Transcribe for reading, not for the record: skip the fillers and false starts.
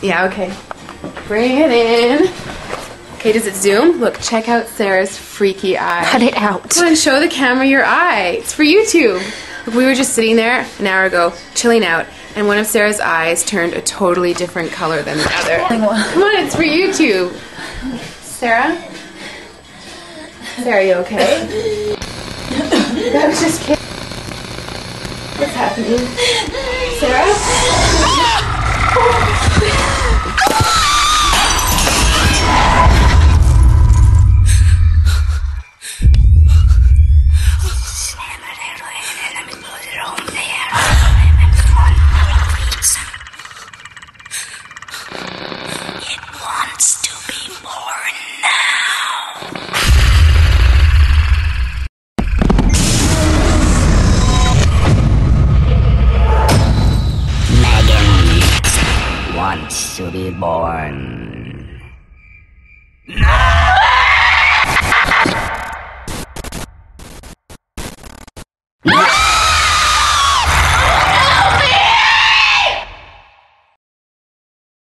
Yeah, okay. Bring it in. Okay, does it zoom? Look, check out Sarah's freaky eye. Cut it out. Come on, show the camera your eye. It's for YouTube. Look, we were just sitting there an hour ago, chilling out, and one of Sarah's eyes turned a totally different color than the other. Come on, it's for YouTube. Sarah? Sarah, you okay? That was just kidding. What's happening? Sarah? Wants to be born.